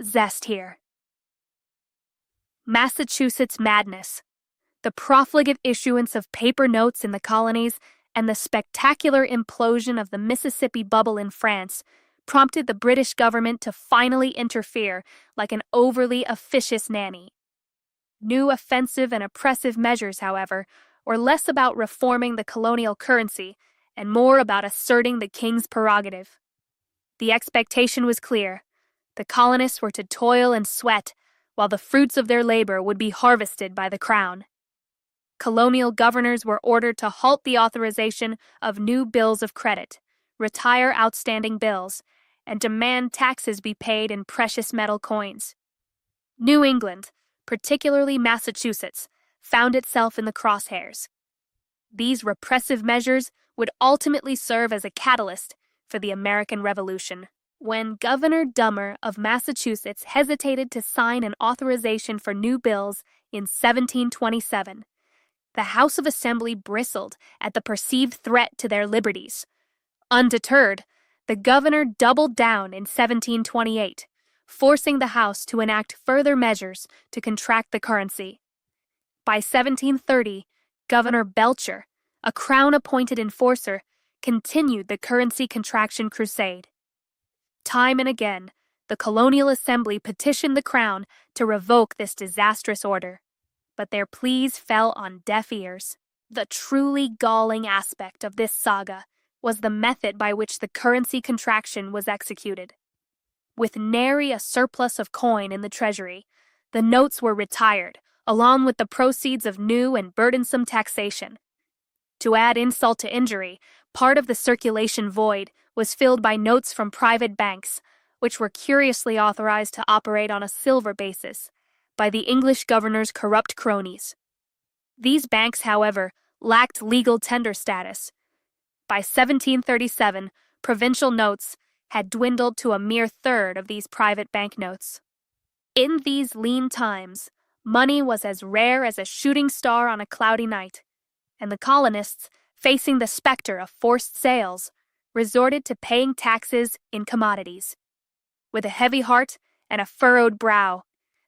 zest here. Massachusetts madness, the profligate issuance of paper notes in the colonies, and the spectacular implosion of the Mississippi bubble in France prompted the British government to finally interfere like an overly officious nanny. New offensive and oppressive measures, however, were less about reforming the colonial currency and more about asserting the king's prerogative. The expectation was clear. The colonists were to toil and sweat, while the fruits of their labor would be harvested by the crown. Colonial governors were ordered to halt the authorization of new bills of credit, retire outstanding bills, and demand taxes be paid in precious metal coins. New England, particularly Massachusetts, found itself in the crosshairs. These repressive measures would ultimately serve as a catalyst for the American Revolution. When Governor Dummer of Massachusetts hesitated to sign an authorization for new bills in 1727, the House of Assembly bristled at the perceived threat to their liberties. Undeterred, the governor doubled down in 1728, forcing the House to enact further measures to contract the currency. By 1730, Governor Belcher, a Crown-appointed enforcer, continued the currency contraction crusade. Time and again, the Colonial Assembly petitioned the Crown to revoke this disastrous order, but their pleas fell on deaf ears. The truly galling aspect of this saga was the method by which the currency contraction was executed. With nary a surplus of coin in the treasury, the notes were retired, along with the proceeds of new and burdensome taxation. To add insult to injury, part of the circulation void was filled by notes from private banks, which were curiously authorized to operate on a silver basis by the English governor's corrupt cronies. These banks, however, lacked legal tender status. By 1737, provincial notes had dwindled to a mere third of these private banknotes. In these lean times, money was as rare as a shooting star on a cloudy night, and the colonists, facing the specter of forced sales, resorted to paying taxes in commodities. With a heavy heart and a furrowed brow,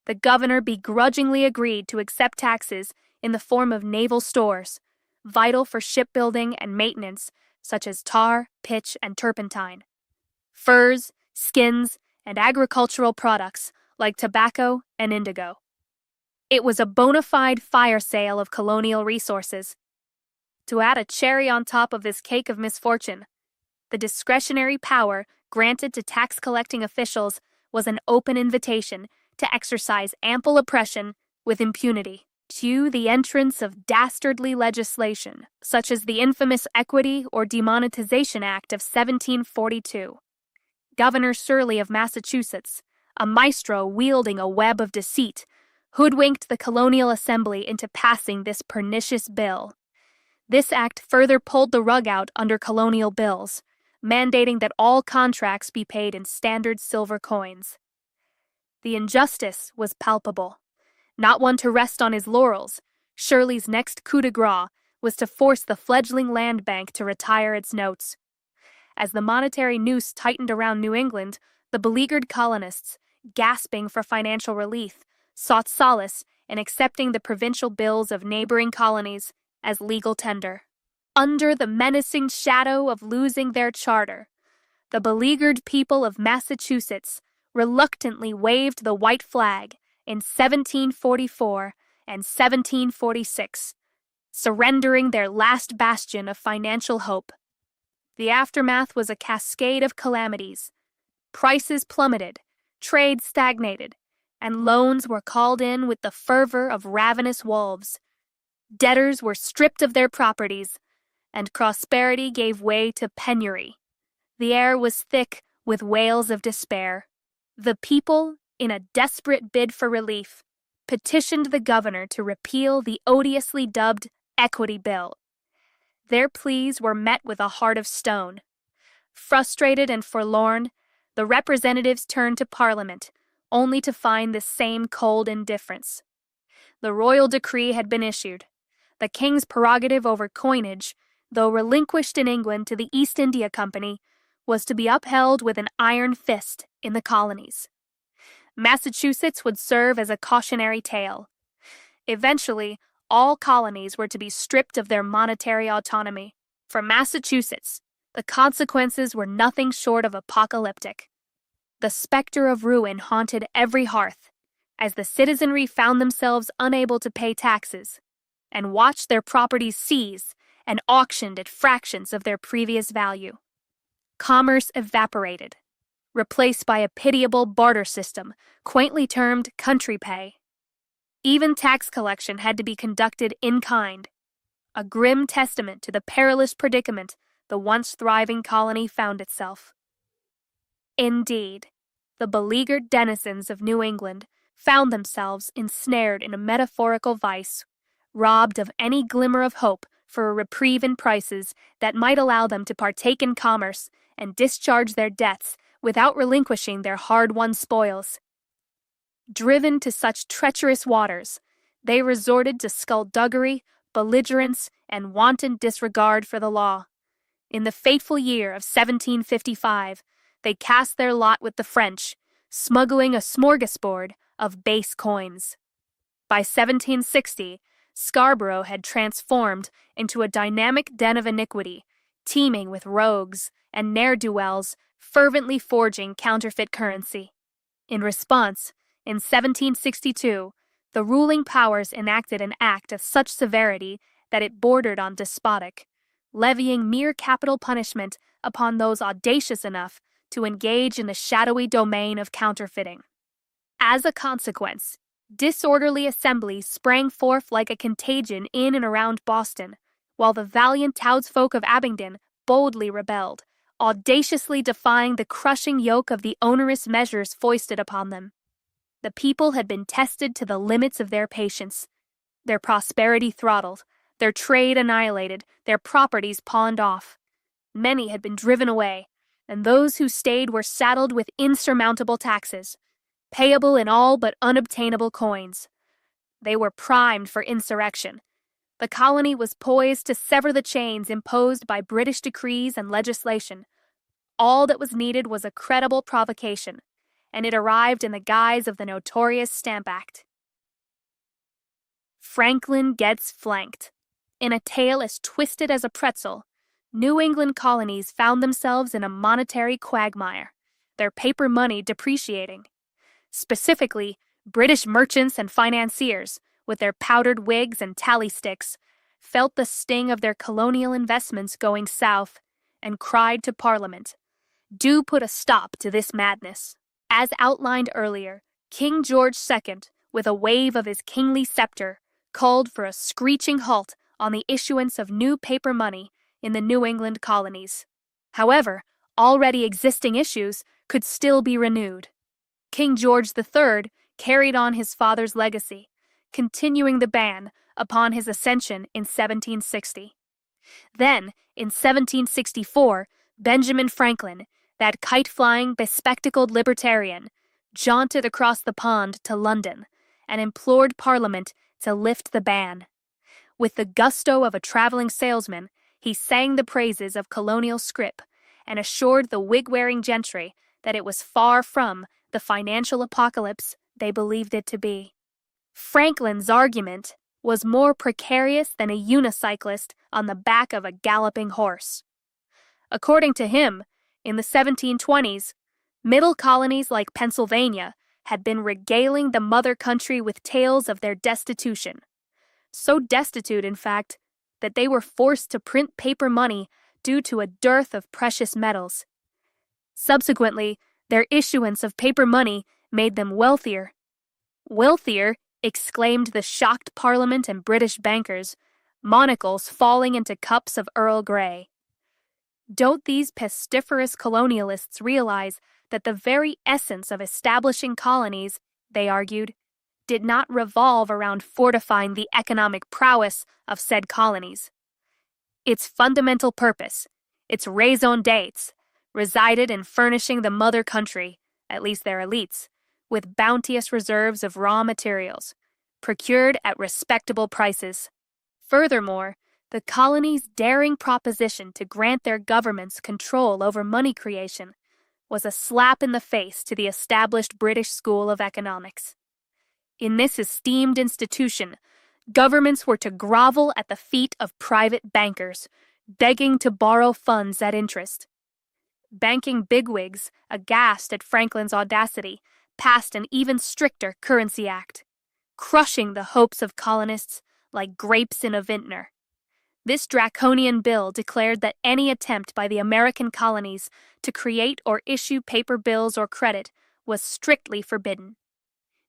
the governor begrudgingly agreed to accept taxes in the form of naval stores, vital for shipbuilding and maintenance, such as tar, pitch, and turpentine, furs, skins, and agricultural products like tobacco and indigo. It was a bona fide fire sale of colonial resources. To add a cherry on top of this cake of misfortune, the discretionary power granted to tax-collecting officials was an open invitation to exercise ample oppression with impunity. Cue the entrance of dastardly legislation, such as the infamous Equity or Demonetization Act of 1742. Governor Shirley of Massachusetts, a maestro wielding a web of deceit, hoodwinked the Colonial Assembly into passing this pernicious bill. This act further pulled the rug out under colonial bills, mandating that all contracts be paid in standard silver coins. The injustice was palpable. Not one to rest on his laurels, Shirley's next coup de grace was to force the fledgling land bank to retire its notes. As the monetary noose tightened around New England, the beleaguered colonists, gasping for financial relief, sought solace in accepting the provincial bills of neighboring colonies as legal tender. Under the menacing shadow of losing their charter, the beleaguered people of Massachusetts reluctantly waved the white flag in 1744 and 1746, surrendering their last bastion of financial hope. The aftermath was a cascade of calamities. Prices plummeted, trade stagnated, and loans were called in with the fervor of ravenous wolves. Debtors were stripped of their properties, and prosperity gave way to penury. The air was thick with wails of despair. The people, in a desperate bid for relief, petitioned the governor to repeal the odiously dubbed Equity Bill. Their pleas were met with a heart of stone. Frustrated and forlorn, the representatives turned to Parliament, only to find the same cold indifference. The royal decree had been issued. The king's prerogative over coinage, though relinquished in England to the East India Company, was to be upheld with an iron fist in the colonies. Massachusetts would serve as a cautionary tale. Eventually, all colonies were to be stripped of their monetary autonomy. For Massachusetts, the consequences were nothing short of apocalyptic. The specter of ruin haunted every hearth, as the citizenry found themselves unable to pay taxes, and watched their properties seized and auctioned at fractions of their previous value. Commerce evaporated, replaced by a pitiable barter system, quaintly termed country pay. Even tax collection had to be conducted in kind, a grim testament to the perilous predicament the once thriving colony found itself. Indeed, the beleaguered denizens of New England found themselves ensnared in a metaphorical vice, robbed of any glimmer of hope for a reprieve in prices that might allow them to partake in commerce and discharge their debts without relinquishing their hard-won spoils. Driven to such treacherous waters, they resorted to skullduggery, belligerence, and wanton disregard for the law. In the fateful year of 1755, they cast their lot with the French, smuggling a smorgasbord of base coins. By 1760, Scarborough had transformed into a dynamic den of iniquity, teeming with rogues and ne'er-do-wells fervently forging counterfeit currency. In response, in 1762, the ruling powers enacted an act of such severity that it bordered on despotic, levying mere capital punishment upon those audacious enough to engage in the shadowy domain of counterfeiting. As a consequence, disorderly assemblies sprang forth like a contagion in and around Boston, while the valiant townsfolk of Abingdon boldly rebelled, audaciously defying the crushing yoke of the onerous measures foisted upon them. The people had been tested to the limits of their patience, their prosperity throttled, their trade annihilated, their properties pawned off. Many had been driven away, and those who stayed were saddled with insurmountable taxes, payable in all but unobtainable coins. They were primed for insurrection. The colony was poised to sever the chains imposed by British decrees and legislation. All that was needed was a credible provocation, and it arrived in the guise of the notorious Stamp Act. Franklin gets flanked. In a tale as twisted as a pretzel, New England colonies found themselves in a monetary quagmire, their paper money depreciating. Specifically, British merchants and financiers, with their powdered wigs and tally sticks, felt the sting of their colonial investments going south and cried to Parliament, "Do put a stop to this madness." As outlined earlier, King George II, with a wave of his kingly scepter, called for a screeching halt on the issuance of new paper money in the New England colonies. However, already existing issues could still be renewed. King George III carried on his father's legacy, continuing the ban upon his ascension in 1760. Then, in 1764, Benjamin Franklin, that kite-flying, bespectacled libertarian, jaunted across the pond to London and implored Parliament to lift the ban. With the gusto of a traveling salesman, he sang the praises of colonial scrip and assured the wig-wearing gentry that it was far from the financial apocalypse they believed it to be. Franklin's argument was more precarious than a unicyclist on the back of a galloping horse. According to him, in the 1720s, middle colonies like Pennsylvania had been regaling the mother country with tales of their destitution. So destitute, in fact, that they were forced to print paper money due to a dearth of precious metals. Subsequently, their issuance of paper money made them wealthier. Wealthier, exclaimed the shocked Parliament and British bankers, monocles falling into cups of Earl Grey. Don't these pestiferous colonialists realize that the very essence of establishing colonies, they argued, did not revolve around fortifying the economic prowess of said colonies? Its fundamental purpose, its raison d'etre, resided in furnishing the mother country, at least their elites, with bounteous reserves of raw materials, procured at respectable prices. Furthermore, the colonies' daring proposition to grant their governments control over money creation was a slap in the face to the established British School of Economics. In this esteemed institution, governments were to grovel at the feet of private bankers, begging to borrow funds at interest. Banking bigwigs, aghast at Franklin's audacity, passed an even stricter Currency Act, crushing the hopes of colonists like grapes in a vintner. This draconian bill declared that any attempt by the American colonies to create or issue paper bills or credit was strictly forbidden.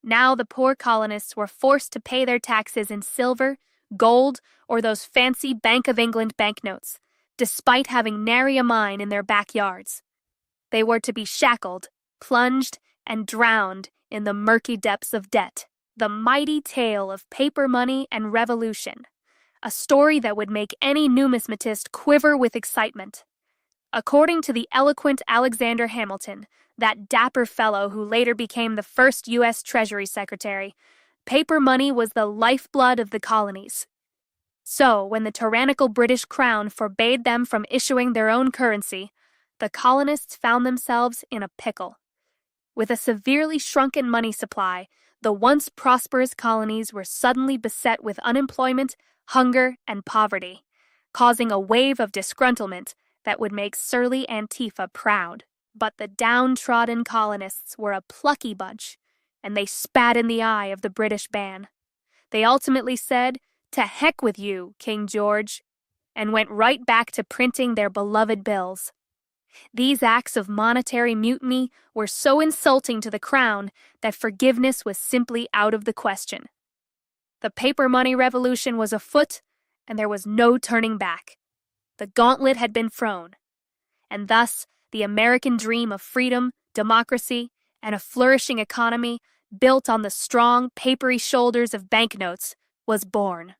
Now the poor colonists were forced to pay their taxes in silver, gold, or those fancy Bank of England banknotes, despite having nary a mine in their backyards. They were to be shackled, plunged, and drowned in the murky depths of debt. The mighty tale of paper money and revolution, a story that would make any numismatist quiver with excitement. According to the eloquent Alexander Hamilton, that dapper fellow who later became the first U.S. Treasury Secretary, paper money was the lifeblood of the colonies. So, when the tyrannical British Crown forbade them from issuing their own currency, the colonists found themselves in a pickle. With a severely shrunken money supply, the once prosperous colonies were suddenly beset with unemployment, hunger, and poverty, causing a wave of disgruntlement that would make surly Antifa proud. But the downtrodden colonists were a plucky bunch, and they spat in the eye of the British ban. They ultimately said, "To heck with you, King George," and went right back to printing their beloved bills. These acts of monetary mutiny were so insulting to the crown that forgiveness was simply out of the question. The paper money revolution was afoot, and there was no turning back. The gauntlet had been thrown, and thus the American dream of freedom, democracy, and a flourishing economy built on the strong, papery shoulders of banknotes was born.